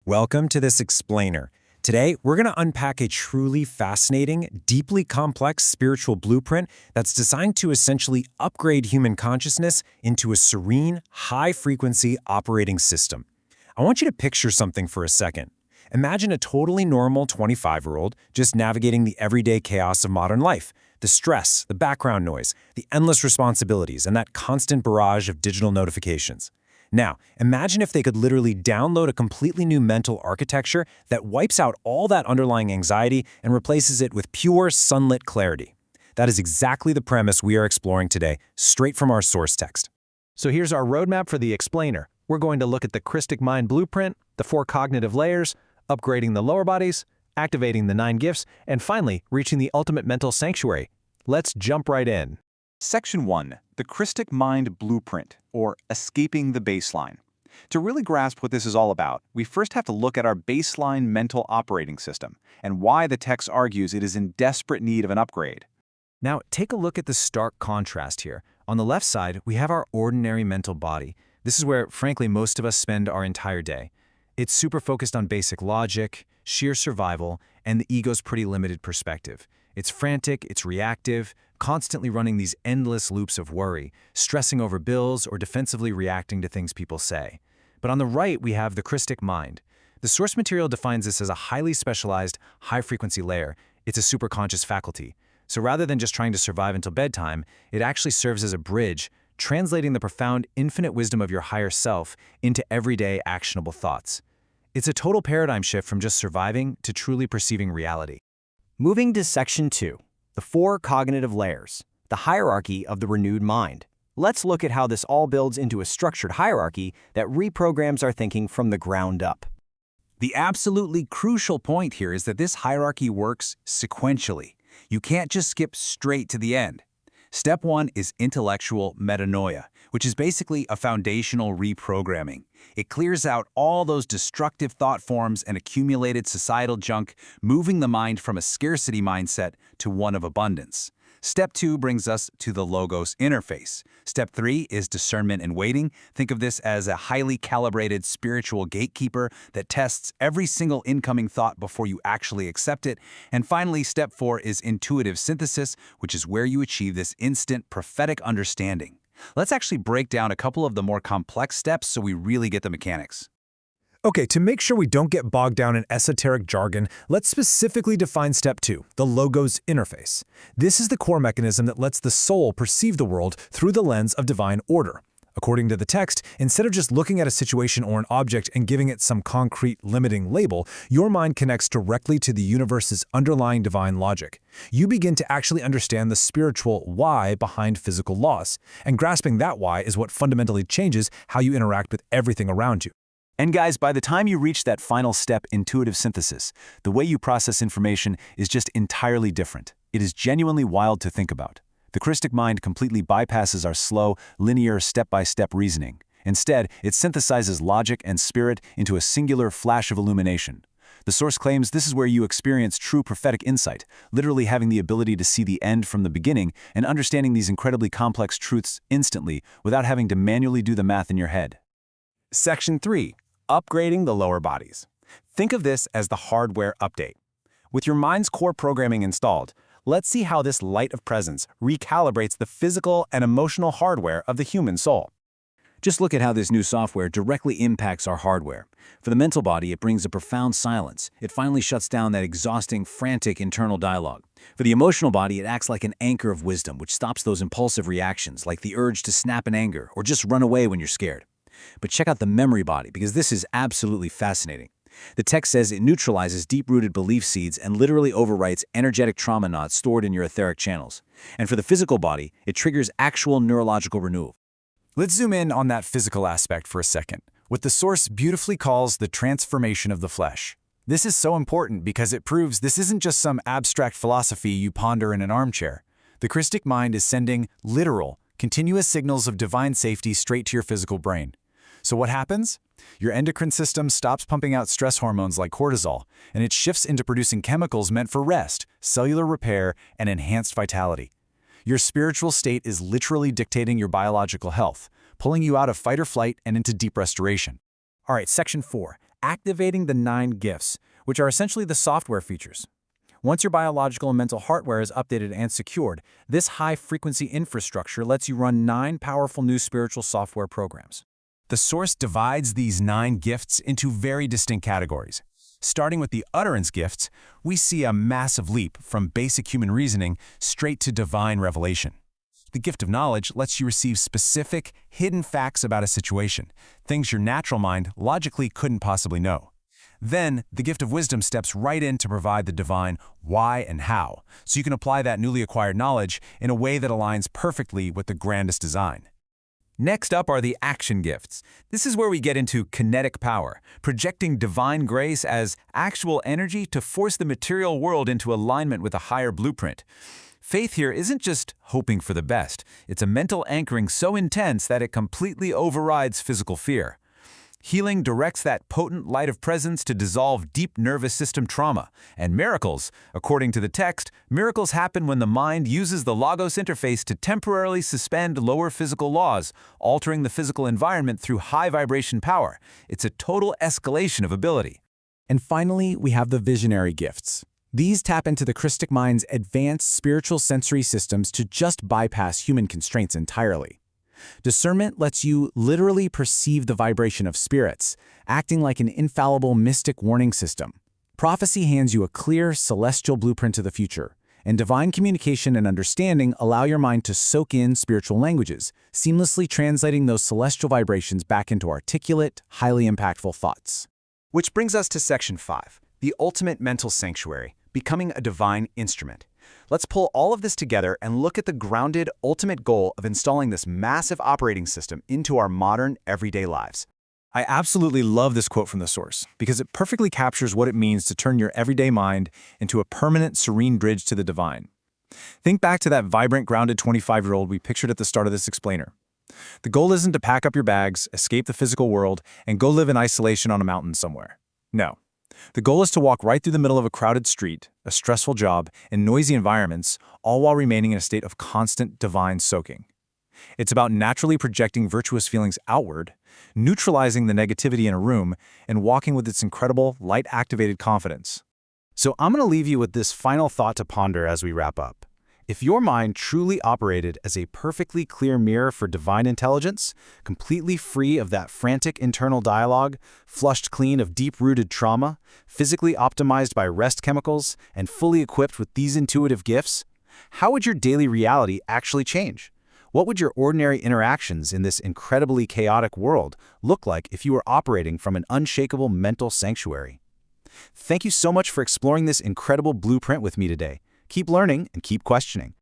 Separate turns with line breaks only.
Welcome to this explainer. Today, we're going to unpack a truly fascinating, deeply complex spiritual blueprint that's designed to essentially upgrade human consciousness into a serene, high-frequency operating system. I want you to picture something for a second. Imagine a totally normal 25-year-old just navigating the everyday chaos of modern life, the stress, the background noise, the endless responsibilities, and that constant barrage of digital notifications. Now, imagine if they could literally download a completely new mental architecture that wipes out all that underlying anxiety and replaces it with pure, sunlit clarity. That is exactly the premise we are exploring today, straight from our source text.
So here's our roadmap for the explainer. We're going to look at the Crystic Mind blueprint, the 4 cognitive layers, upgrading the lower bodies, activating the 9 gifts, and finally, reaching the ultimate mental sanctuary. Let's jump right in.
Section 1. The Crystic Mind Blueprint, or Escaping the Baseline. To really grasp what this is all about, we first have to look at our baseline mental operating system and why the text argues it is in desperate need of an upgrade.
Now, take a look at the stark contrast here. On the left side, we have our ordinary mental body. This is where, frankly, most of us spend our entire day. It's super focused on basic logic, sheer survival, and the ego's pretty limited perspective. It's frantic, it's reactive, constantly running these endless loops of worry, stressing over bills or defensively reacting to things people say. But on the right, we have the Crystic Mind. The source material defines this as a highly specialized, high-frequency layer. It's a superconscious faculty. So rather than just trying to survive until bedtime, it actually serves as a bridge, translating the profound, infinite wisdom of your higher self into everyday, actionable thoughts. It's a total paradigm shift from just surviving to truly perceiving reality.
Moving to Section 2, the 4 cognitive layers, the hierarchy of the renewed mind. Let's look at how this all builds into a structured hierarchy that reprograms our thinking from the ground up.
The absolutely crucial point here is that this hierarchy works sequentially. You can't just skip straight to the end. Step 1 is intellectual metanoia, which is basically a foundational reprogramming. It clears out all those destructive thought forms and accumulated societal junk, moving the mind from a scarcity mindset to one of abundance. Step 2 brings us to the logos interface. Step 3 is discernment and waiting. Think of this as a highly calibrated spiritual gatekeeper that tests every single incoming thought before you actually accept it. And finally, step 4 is intuitive synthesis, which is where you achieve this instant prophetic understanding. Let's actually break down a couple of the more complex steps so we really get the mechanics.
Okay, to make sure we don't get bogged down in esoteric jargon, let's specifically define Step 2, the logos interface. This is the core mechanism that lets the soul perceive the world through the lens of divine order. According to the text, instead of just looking at a situation or an object and giving it some concrete, limiting label, your mind connects directly to the universe's underlying divine logic. You begin to actually understand the spiritual why behind physical laws, and grasping that why is what fundamentally changes how you interact with everything around you.
And guys, by the time you reach that final step, intuitive synthesis, the way you process information is just entirely different. It is genuinely wild to think about. The Crystic Mind completely bypasses our slow, linear, step-by-step reasoning. Instead, it synthesizes logic and spirit into a singular flash of illumination. The source claims this is where you experience true prophetic insight, literally having the ability to see the end from the beginning and understanding these incredibly complex truths instantly without having to manually do the math in your head.
Section 3. Upgrading the lower bodies. Think of this as the hardware update. With your mind's core programming installed, let's see how this light of presence recalibrates the physical and emotional hardware of the human soul.
Just look at how this new software directly impacts our hardware. For the mental body, it brings a profound silence. It finally shuts down that exhausting, frantic internal dialogue. For the emotional body, it acts like an anchor of wisdom, which stops those impulsive reactions, like the urge to snap in anger or just run away when you're scared. But check out the memory body, because this is absolutely fascinating. The text says it neutralizes deep-rooted belief seeds and literally overwrites energetic trauma knots stored in your etheric channels. And for the physical body, it triggers actual neurological renewal.
Let's zoom in on that physical aspect for a second, what the source beautifully calls the transformation of the flesh. This is so important because it proves this isn't just some abstract philosophy you ponder in an armchair. The Crystic Mind is sending literal, continuous signals of divine safety straight to your physical brain. So what happens? Your endocrine system stops pumping out stress hormones like cortisol, and it shifts into producing chemicals meant for rest, cellular repair, and enhanced vitality. Your spiritual state is literally dictating your biological health, pulling you out of fight or flight and into deep restoration. All right, Section 4,
activating the 9 gifts, which are essentially the software features. Once your biological and mental hardware is updated and secured, this high-frequency infrastructure lets you run 9 powerful new spiritual software programs.
The Source divides these 9 gifts into very distinct categories. Starting with the utterance gifts, we see a massive leap from basic human reasoning straight to divine revelation. The gift of knowledge lets you receive specific, hidden facts about a situation, things your natural mind logically couldn't possibly know. Then, the gift of wisdom steps right in to provide the divine why and how, so you can apply that newly acquired knowledge in a way that aligns perfectly with the grandest design.
Next up are the action gifts. This is where we get into kinetic power, projecting divine grace as actual energy to force the material world into alignment with a higher blueprint. Faith here isn't just hoping for the best. It's a mental anchoring so intense that it completely overrides physical fear. Healing directs that potent light of presence to dissolve deep nervous system trauma. And miracles, according to the text, miracles happen when the mind uses the Logos interface to temporarily suspend lower physical laws, altering the physical environment through high vibration power. It's a total escalation of ability.
And finally, we have the visionary gifts. These tap into the Crystic mind's advanced spiritual sensory systems to just bypass human constraints entirely. Discernment lets you literally perceive the vibration of spirits, acting like an infallible mystic warning system. Prophecy hands you a clear, celestial blueprint to the future, and divine communication and understanding allow your mind to soak in spiritual languages, seamlessly translating those celestial vibrations back into articulate, highly impactful thoughts.
Which brings us to Section 5, the ultimate mental sanctuary, becoming a divine instrument. Let's pull all of this together and look at the grounded, ultimate goal of installing this massive operating system into our modern, everyday lives.
I absolutely love this quote from the Source because it perfectly captures what it means to turn your everyday mind into a permanent, serene bridge to the divine. Think back to that vibrant, grounded 25-year-old we pictured at the start of this explainer. The goal isn't to pack up your bags, escape the physical world, and go live in isolation on a mountain somewhere. No. The goal is to walk right through the middle of a crowded street, a stressful job, and noisy environments, all while remaining in a state of constant divine soaking. It's about naturally projecting virtuous feelings outward, neutralizing the negativity in a room, and walking with its incredible, light-activated confidence.
So I'm going to leave you with this final thought to ponder as we wrap up. If your mind truly operated as a perfectly clear mirror for divine intelligence, completely free of that frantic internal dialogue, flushed clean of deep-rooted trauma, physically optimized by rest chemicals, and fully equipped with these intuitive gifts, how would your daily reality actually change? What would your ordinary interactions in this incredibly chaotic world look like if you were operating from an unshakable mental sanctuary? Thank you so much for exploring this incredible blueprint with me today. Keep learning and keep questioning.